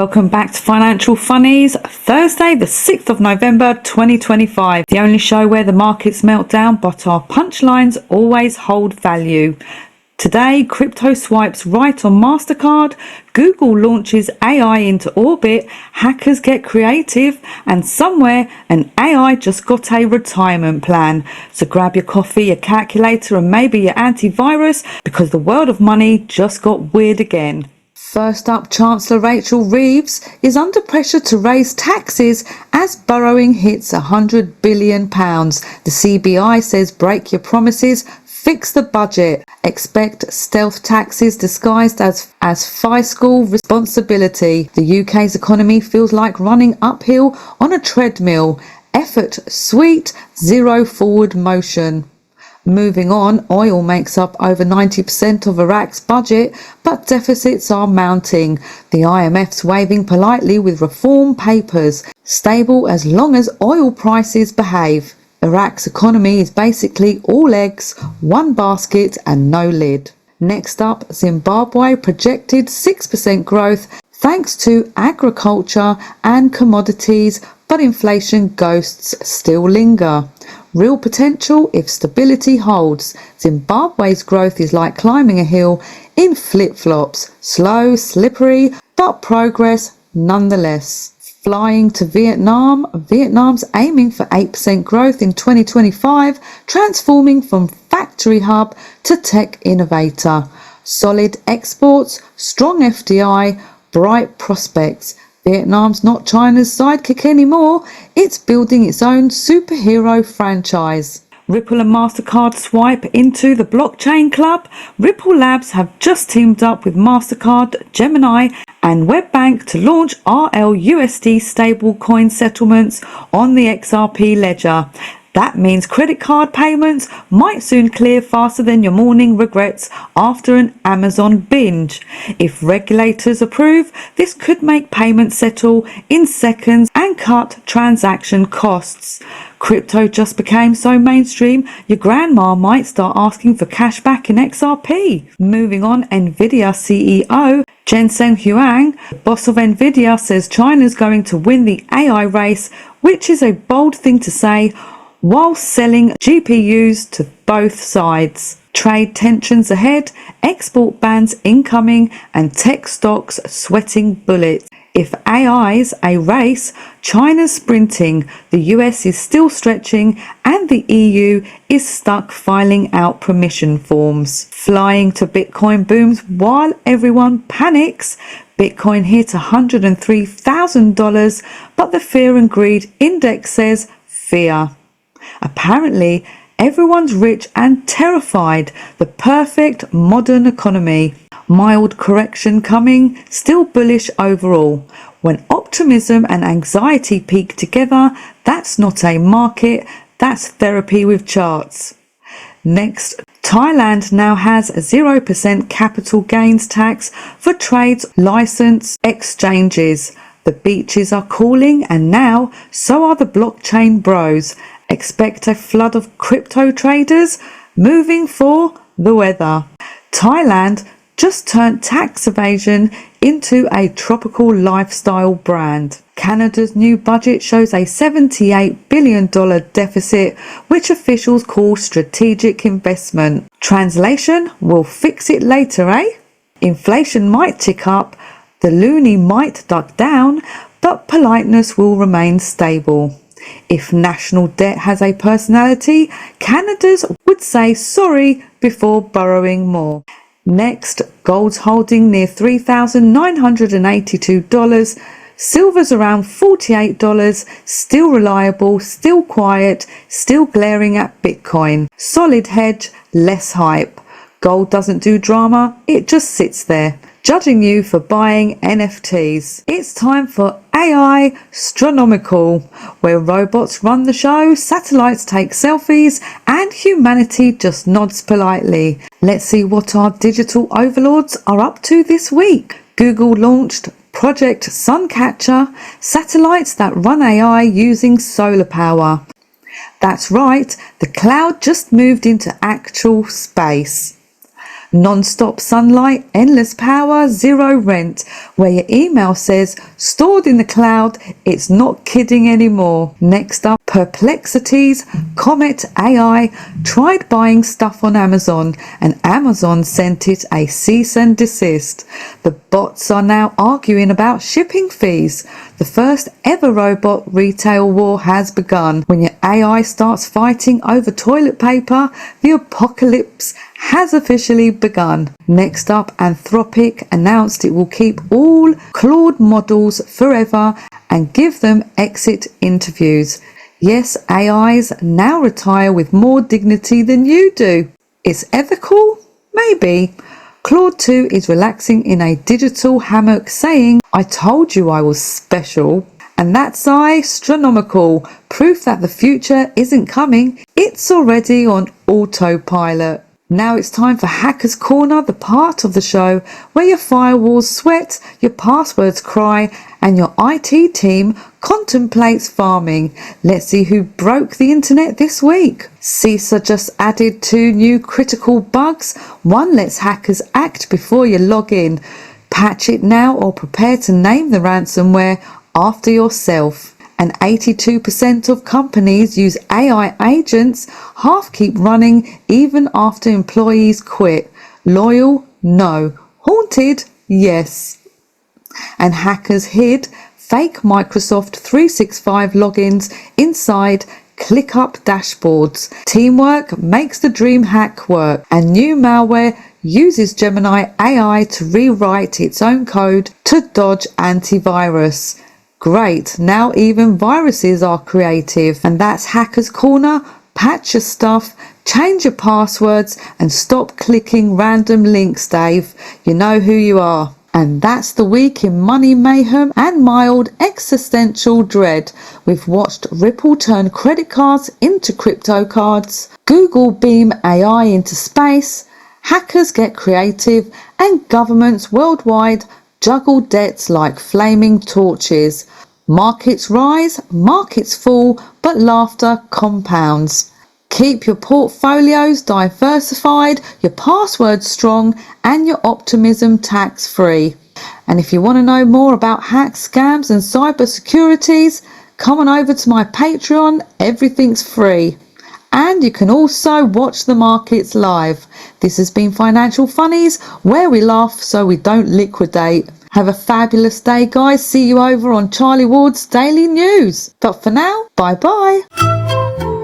Welcome back to Financial Funnies, Thursday the 6th of November 2025, the only show where the markets melt down but our punchlines always hold value. Today, crypto swipes right on Mastercard, Google launches AI into orbit, hackers get creative, and somewhere an AI just got a retirement plan. So grab your coffee, your calculator, and maybe your antivirus because the world of money just got weird again. First up, Chancellor Rachel Reeves is under pressure to raise taxes as borrowing hits £100 billion. The CBI says break your promises, fix the budget. Expect stealth taxes disguised as fiscal responsibility. The UK's economy feels like running uphill on a treadmill. Effort sweet, zero forward motion. Moving on, oil makes up over 90% of Iraq's budget, but deficits are mounting. The IMF's waving politely with reform papers, stable as long as oil prices behave. Iraq's economy is basically all eggs, one basket and no lid. Next up, Zimbabwe projected 6% growth thanks to agriculture and commodities, but inflation ghosts still linger. Real potential if stability holds. Zimbabwe's growth is like climbing a hill in flip-flops. Slow, slippery, but progress nonetheless. Flying to Vietnam. Vietnam's aiming for 8% growth in 2025, transforming from factory hub to tech innovator. Solid exports, strong FDI, bright prospects. Vietnam's not China's sidekick anymore, it's building its own superhero franchise. Ripple and Mastercard swipe into the blockchain club. Ripple Labs have just teamed up with Mastercard, Gemini and WebBank to launch RLUSD stablecoin settlements on the XRP ledger. That means credit card payments might soon clear faster than your morning regrets after an Amazon binge. If regulators approve, this could make payments settle in seconds and cut transaction costs. Crypto just became so mainstream, your grandma might start asking for cash back in XRP. Moving on, Nvidia CEO Jensen Huang, the boss of Nvidia, says China's going to win the AI race, which is a bold thing to say, while selling GPUs to both sides. Trade tensions ahead, export bans incoming, and tech stocks sweating bullets. If AI's a race, China's sprinting, the US is still stretching, and the EU is stuck filing out permission forms. Flying to Bitcoin booms while everyone panics. Bitcoin hit $103,000, but the Fear and Greed Index says fear. Apparently, everyone's rich and terrified. The perfect modern economy. Mild correction coming, still bullish overall. When optimism and anxiety peak together, that's not a market, that's therapy with charts. Next, Thailand now has a 0% capital gains tax for trades license exchanges. The beaches are cooling and now so are the blockchain bros. Expect a flood of crypto traders moving for the weather. Thailand just turned tax evasion into a tropical lifestyle brand. Canada's new budget shows a $78 billion deficit, which officials call strategic investment. Translation, we'll fix it later, eh? Inflation might tick up, the loonie might duck down, but politeness will remain stable. If national debt has a personality, Canada's would say sorry before borrowing more. Next, gold's holding near $3,982. Silver's around $48, still reliable, still quiet, still glaring at Bitcoin. Solid hedge, less hype. Gold doesn't do drama, it just sits there, judging you for buying NFTs. It's time for AI Astronomical, where robots run the show, satellites take selfies, and humanity just nods politely. Let's see what our digital overlords are up to this week. Google launched Project Suncatcher, satellites that run AI using solar power. That's right, the cloud just moved into actual space. Non-stop sunlight, endless power, zero rent. Where your email says stored in the cloud, it's not kidding anymore. Next up, perplexities. Comet AI tried buying stuff on Amazon and Amazon sent it a cease and desist. The bots are now arguing about shipping fees. The first ever robot retail war has begun. When your AI starts fighting over toilet paper, the apocalypse has officially begun. Next up, Anthropic announced it will keep all Claude models forever and give them exit interviews. Yes, AIs now retire with more dignity than you do. It's ethical? Maybe. Claude 2 is relaxing in a digital hammock saying, "I told you I was special." And that's astronomical. Proof that the future isn't coming. It's already on autopilot. Now it's time for Hackers Corner, the part of the show where your firewalls sweat, your passwords cry, and your IT team contemplates farming. Let's see who broke the internet this week. CISA just added 2 new critical bugs. One lets hackers act before you log in. Patch it now or prepare to name the ransomware after yourself. And 82% of companies use AI agents. Half keep running even after employees quit. Loyal? No. Haunted? Yes. And hackers hid fake Microsoft 365 logins inside ClickUp dashboards. Teamwork makes the dream hack work. And new malware uses Gemini AI to rewrite its own code to dodge antivirus. Great, now even viruses are creative. And that's Hackers Corner. Patch your stuff, change your passwords, and stop clicking random links, Dave. You know who you are. And that's the week in money mayhem and mild existential dread. We've watched Ripple turn credit cards into crypto cards, Google beam AI into space, hackers get creative, and governments worldwide juggle debts like flaming torches. Markets rise, markets fall, but laughter compounds. Keep your portfolios diversified, your passwords strong, and your optimism tax-free. And if you want to know more about hacks, scams, and cyber securities, come on over to my Patreon. Everything's free. And you can also watch the markets live. This has been Financial Funnies, where we laugh so we don't liquidate. Have a fabulous day, guys. See you over on Charlie Ward's Daily News. But for now, bye-bye.